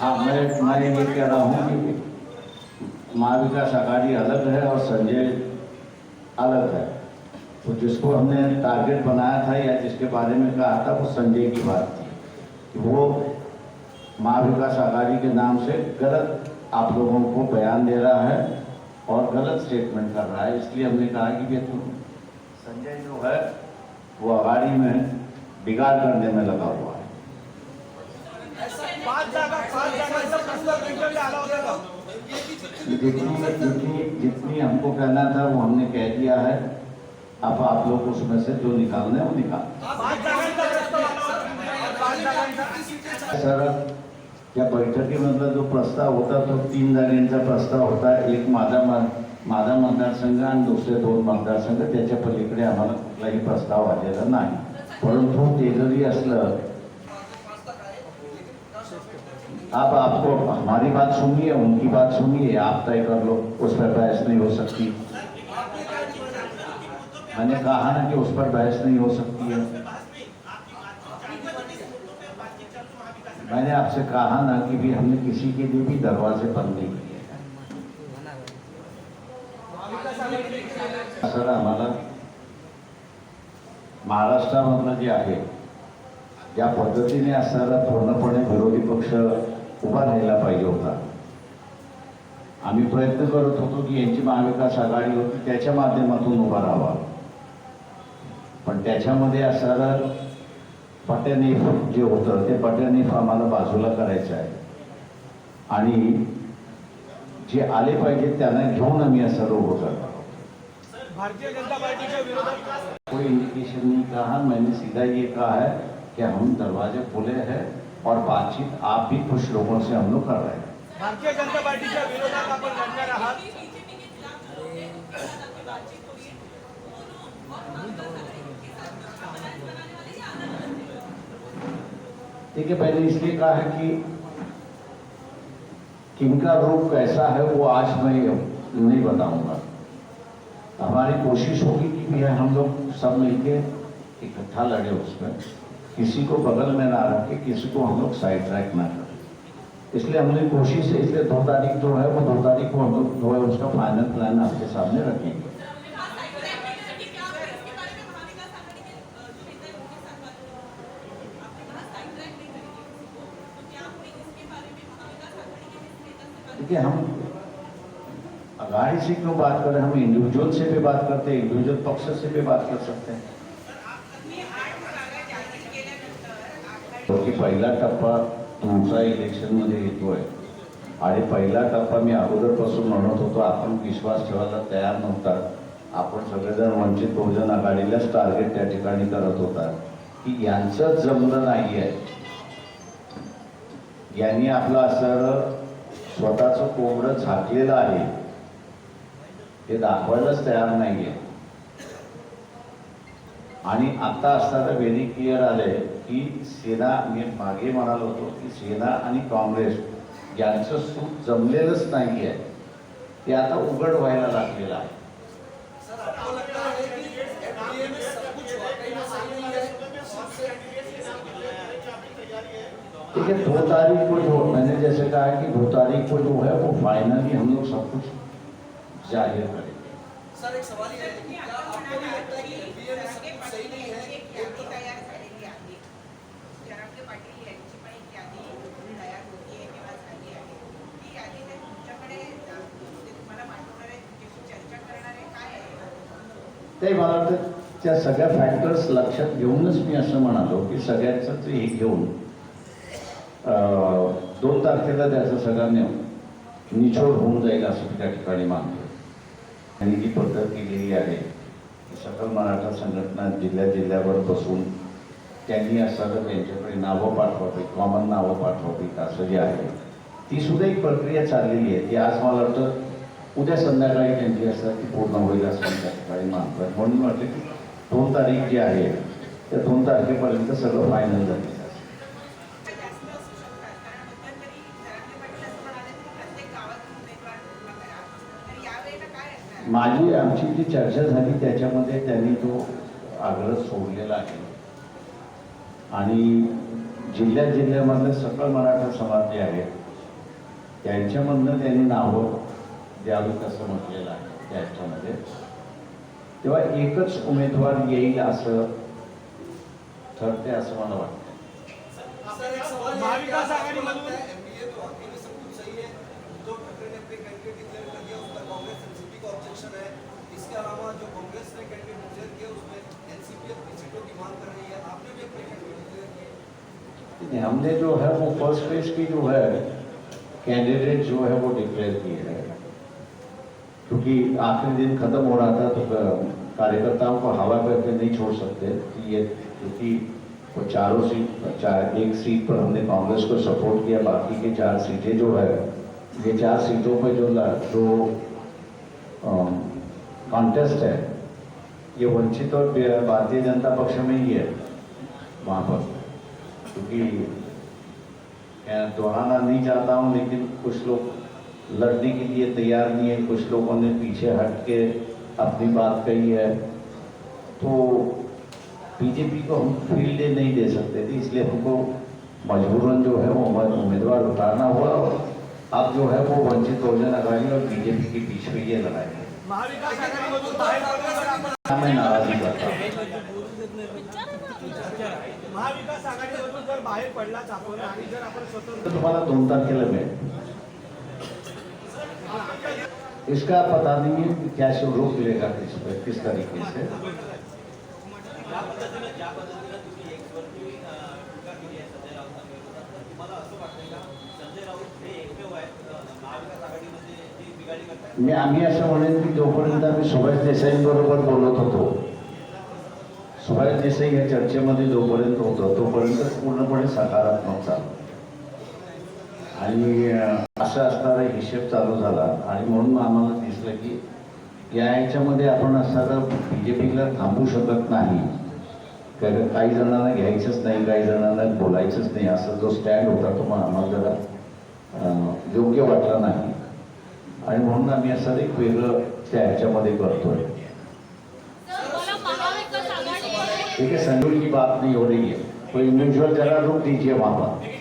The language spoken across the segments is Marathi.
हाँ, मैं ये कह रहा हूँ कि महाविकास आघाड़ी अलग है और संजय अलग है। तो जिसको हमने टारगेट बनाया था या जिसके बारे में कहा था वो संजय की बात थी कि वो महाविकास आघाड़ी के नाम से गलत आप लोगों को बयान दे रहा है और गलत स्टेटमेंट कर रहा है। इसलिए हमने कहा कि तुम संजय जो है वो आघाड़ी में बिगाड़ करने में लगा हुआ है। जितनी हमको कहना था वो हमने कह दिया है। अब आप लोग उसमें से जो निकालने वो निकाल। सर या बैठकीमधला जो प्रस्ताव होता तो 3 जागांचा प्रस्ताव होता। एक माझा मतदारसंघ आणि दुसरे 2 मतदारसंघ, त्याच्या पलीकडे आम्हाला कुठलाही प्रस्ताव आलेला नाही। परंतु ते जरी असलं, आप आपको हमारी बात सुनिए, उनकी बात सुनिए, आप तय कर लो। उस पर बहस नहीं हो सकती। मैंने कहा ना कि उस पर बहस नहीं हो सकती है। मैंने आपसे कहा ना कि भी हमने किसी के लिए भी दरवाजे बंद नहीं किए हैं। सर आम्हाला महाराष्ट्रामधलं जे आहे ज्या पद्धतीने असणारा पूर्णपणे विरोधी पक्ष उभा राहायला पाहिजे होता। आम्ही प्रयत्न करत होतो की यांची महाविकास आघाडी होती त्याच्या माध्यमातून उभा राहावा, पण त्याच्यामध्ये असणारं पट्यानेफ जे होतं ते पट्यानेफ आम्हाला बाजूला करायचं आहे आणि जे आले पाहिजे त्यांना घेऊन आम्ही असं उभं करतो। भारतीय जनता पार्टी के विरोध कोई इंडिकेशन नहीं कहा। मैंने सीधा ये कहा है कि हम दरवाजे खोले हैं और बातचीत आप भी कुछ लोगों से हम लोग कर रहे हैं। भारतीय जनता पार्टीच्या विरोधात आपण लढणार आहात। देखिए, मैंने इसलिए कहा है कि किनका रूप कैसा है वो आज मैं नहीं बताऊंगा। हमारी कोशिश होगी कि भी हम लोग सब मिलके इकट्ठा लड़े उसमें, किसी को बगल में ना रखे, किसी को हम लोग साइड ट्रैक ना करें। इसलिए हमने कोशिश है, इसलिए 2 तारीख जो है वो 2 तारीख को हम लोग जो है उसका फाइनल प्लान आपके सामने रखेंगे। देखिए, हम आघाड़ी से क्यों बात कर रहे हैं, हम इंडिविजुअल से भी बात करते हैं, इंडिविजुअल पक्ष से भी बात कर सकते हैं। क्योंकि पहिला टप्पा तुमचा इलेक्शनमध्ये येतोय आणि पहिला टप्पा मी अगोदरपासून म्हणत होतो, आपण विश्वास ठेवायला तयार नव्हता। आपण सगळेजण वंचित बहुजन आघाडीलाच टार्गेट त्या ठिकाणी करत होता की यांचं जमलं नाहीये, यांनी आपलं असं स्वतःचं कोंबडं झाकलेलं आहे ते दाखवायलाच तयार नाहीये। आणि आता असताना व्हेरी क्लिअर आलंय की सेना, मी मागे म्हणालो होतो की सेना आणि काँग्रेस यांचं सूत जमलेलंच नाहीये, ते आता उघड व्हायला लागलेलं आहे। ठीक है, 2 तारीख को जो मैंने जैसे कहा कि 2 तारीख को जो है वो फाइनली हम लोग सब कुछ जाहिर करेंगे। सर, एक सवाल ये है कि क्या आपको भी लगता है कि एनडीए में सब कुछ सही नहीं है? तयार झालेली आहे, जरांगे पाटील यांची पण एक यादी तयार होती आहे किंवा झाली आहे, ती यादी ते तुमच्याकडे तुम्हाला पाठवणार आहे, तुमच्याशी चर्चा करणार आहे, काय आहे? ते मला वाटतं त्या सगळ्या फॅक्टर्स लक्षात घेऊनच मी असं म्हणालो की सगळ्यांचं ते हे घेऊन 2 तारखेला त्याचं सगळ्यांनी निचोड होऊन जाईल असं त्या ठिकाणी मानतो। त्यांनी जी पद्धत केलेली आहे सकल मराठा संघटना जिल्ह्यावर बसून त्यांनी असं त्यांच्याकडे नावं पाठवावी, कॉमन नावं पाठवावी असं जे आहे ती सुद्धा एक प्रक्रिया चाललेली आहे। ती आज मला वाटतं उद्या संध्याकाळी त्यांची असं ती पूर्ण होईल असं त्या ठिकाणी मानतो। म्हणून म्हटलं की 2 तारीख जी आहे त्या 2 तारखेपर्यंत सगळं फायनल झालं। माझी आमची जी चर्चा झाली त्याच्यामध्ये त्यांनी तो आग्रह सोडलेला आहे आणि जिल्ह्यामधले सकल मराठा समाज जे आहे त्यांच्यामधनं त्यांनी नावं द्यावीत असं म्हटलेलं आहे त्याच्यामध्ये. तेव्हा एकच उमेदवार येईल असं ठरते असं मला वाटतं. महाविकास आघाडीमधून एमबीए तो वाकई में सब कुछ सही है. उद्धव ठाकरे ने अपने कैंडिडेट डिक्लेयर कर दिया, उसका कांग्रेस एनसीपी का ऑब्जेक्शन है. इसके अलावा जो कांग्रेस ने कैंडिडेट डिक्लेयर किया उसमें एनसीपी अपनी सीटों की मांग कर रही है. आपने भी अपने कैंडिडेट डिक्लेयर किए. हमने जो है वो फर्स्ट फेज की जो है कैंडिडेट जो है वो डिक्लेयर किए हैं, क्योंकि आखिरी दिन खत्म हो रहा था तो कार्यकर्ताओं को हवा करके नहीं छोड़ सकते कि ये, क्योंकि वो चारों सीट एक सीट पर हमने कांग्रेस को सपोर्ट किया, बाकी के 4 सीटें जो है ये 4 सीटों पर जो कॉन्टेस्ट है ये वंचित और भारतीय जनता पक्ष में ही है वहाँ पर, क्योंकि मैं दोहराना नहीं चाहता हूँ लेकिन कुछ लोग लड़ने के लिए तैयार नहीं है, कुछ लोगों ने पीछे हट के अपनी बात कही है, तो बीजेपी को हम फील्ड डे नहीं दे सकते थे, इसलिए हमको मजबूरन जो है वो उम्मीदवार उतारना हुआ और अब जो है वो वंचित बहुजन अघाड़ी और बीजेपी के बीच में ये लड़ाई है. महाविकास आघाडीमधून बाहेर पडल्यावर आपण मैं नाराजी करता हूँ. महाविकास आघाडीमधून जर बाहेर पडलाच आपण आणि जर आपण तो स्वतंत्र तुम्हाला 2 तारखेला मिळेल. इसका पता नहीं है कि क्या रोक मिलेगा किस तरीके से. ज्या पद्धतीनं तुम्ही एक्सवरती टीका केली आहे संजय राऊतांच्या विरोधात, तर तुम्हाला असं वाटतंय का संजय राऊत हे एकमेव आहेत महाविकास आघाडीमध्ये जी बिघाडी करतात? आम्ही असं म्हणेन की जोपर्यंत आम्ही सुभाष देसाईंबरोबर बोलत होतो, सुभाष देसाई या चर्चेमध्ये जोपर्यंत होतो तोपर्यंत पूर्णपणे सकारात्मक चालू आणि असं असणारा हिशेब चालू झाला आणि म्हणून आम्हाला दिसलं की या ह्याच्यामध्ये आपण असणारं बीजेपीला थांबू शकत नाही, कारण काही जणांना घ्यायचंच नाही, काही जणांना बोलायचंच नाही, असा जो स्टँड होता तो मग आम्हाला जरा योग्य वाटला नाही आणि म्हणून आम्ही असं एक वेगळं त्या ह्याच्यामध्ये करतोय. ठीक है, संजूर की बात नहीं हो रही है, तो इंडिविजुअल जरा रुक दीजिए वहाँ पर.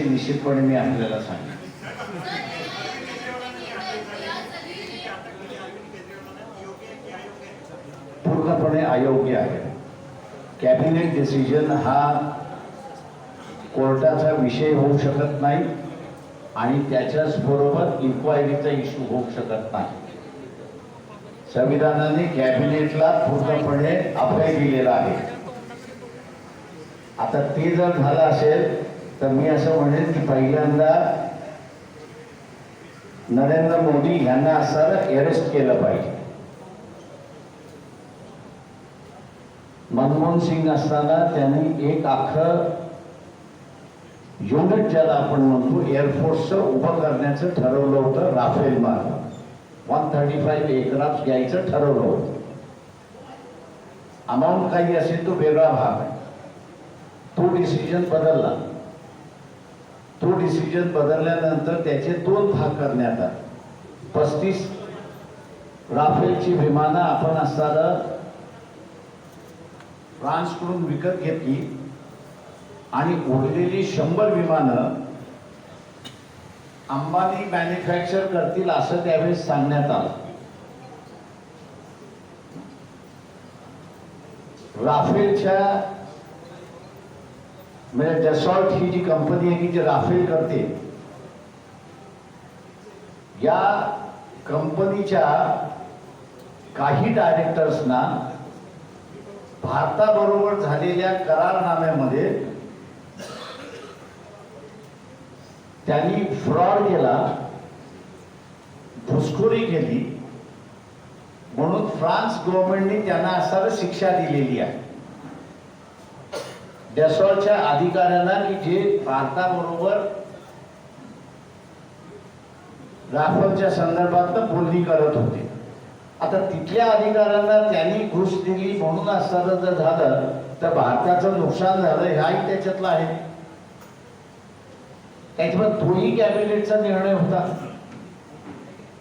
निश्चितपणे मी आपल्याला सांगेन. पूर्णपणे अयोग्य आहे. कॅबिनेट डिसिजन हा कोर्टाचा विषय होऊ शकत नाही आणि त्याच्याच बरोबर इन्क्वायरीचा इश्यू होऊ शकत नाही. संविधानाने कॅबिनेटला पूर्णपणे अभय दिलेला आहे. आता ते जर झालं असेल तर मी असं म्हणेन की पहिल्यांदा नरेंद्र मोदी यांना असं अरेस्ट केलं पाहिजे. मनमोहन सिंग असताना त्यांनी एक अख्खं युनिट ज्याला आपण म्हणतो एअरफोर्सचं उभं करण्याचं ठरवलं होतं. राफेल मार्ग 135 एअरक्राफ्ट घ्यायचं ठरवलं होतं. अमाऊंट काही असेल तो वेगळा भाग आहे. तो डिसिजन बदलला. तो डिसिजन बदलल्यानंतर त्याचे 2 भाग करण्यात आले. 35 राफेलची विमानं आपण असताना फ्रान्सकडून विकत घेतली आणि उरलेली 100 विमानं अंबानी मॅन्युफॅक्चर करतील असं त्यावेळेस सांगण्यात आलं. राफेलच्या म्हणजे डसॉल्ट ही जी कंपनी आहे की जी राफेल करते, या कंपनीच्या काही डायरेक्टर्सना भारताबरोबर झालेल्या करारनाम्यामध्ये त्यांनी फ्रॉड केला, घुसखोरी केली, म्हणून फ्रान्स गव्हर्नमेंटने त्यांना असं शिक्षा दिलेली आहे. डसॉल्टच्या अधिकाऱ्यांना की जे भारताबरोबर राफेलच्या संदर्भात बोलणी करत होते. आता तिथल्या अधिकाऱ्यांना त्यांनी घुस दिली म्हणून असताना जर झालं तर भारताचं नुकसान झालं हाही त्याच्यातला आहे. त्याच्यामुळे तोही कॅबिनेटचा निर्णय होता.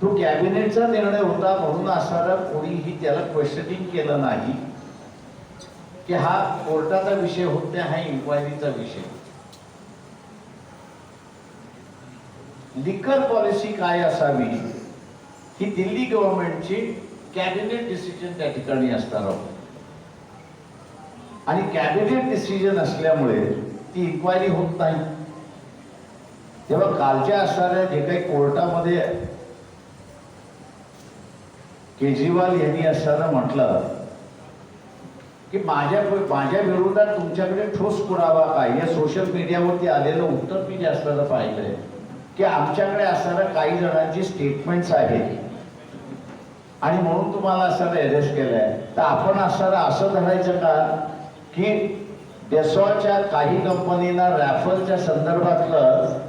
तो कॅबिनेटचा निर्णय होता म्हणून असणारा कोणीही त्याला क्वेश्चनिंग केलं नाही की हा कोर्टाचा विषय होत नाही, हा इन्क्वायरीचा विषय. लिकर पॉलिसी काय असावी ही दिल्ली गव्हर्नमेंटची कॅबिनेट डिसिजन त्या ठिकाणी असणार आहोत. आणि कॅबिनेट डिसिजन असल्यामुळे ती इन्क्वायरी होत नाही. तेव्हा कालच्या असणाऱ्या जे काही कोर्टामध्ये केजरीवाल यांनी असताना म्हटलं की माझ्या विरोधात तुमच्याकडे ठोस पुरावा काय, या सोशल मीडियावरती आलेलं उत्तर मी जास्त पाहिलंय की आमच्याकडे असणाऱ्या काही जणांची स्टेटमेंट्स आहेत आणि म्हणून तुम्हाला असणारा अरेस्ट केलंय. तर आपण असणारा असं धरायचं का की डेसॉच्या काही कंपनीला रॅफलच्या संदर्भातलं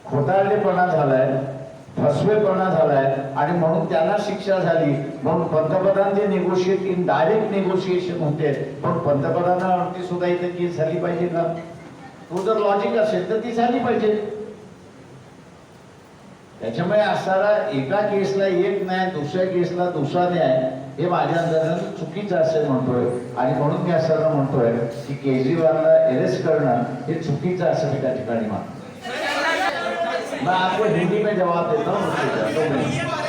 खोटारडेपणा झालाय, फसवेपणा झालाय आणि म्हणून त्यांना शिक्षा झाली. म्हणून पंतप्रधान जे इन डायरेक्ट निगोशिएशन होते, पण पंतप्रधानावरती सुद्धा इथे केस झाली पाहिजे का? तो जर लॉजिक असेल तर ती झाली पाहिजे. त्याच्यामुळे असणारा एका केसला एक न्याय, दुसऱ्या केसला दुसरा न्याय, हे माझ्या अंदाजाने चुकीचं असेल म्हणतोय. आणि म्हणून मी असताना म्हणतोय की केजरीवालला अरेस्ट करणं हे चुकीचं असं मी त्या ठिकाणी मानतो. मैं आपको हिंदी में जवाब देता हूँ.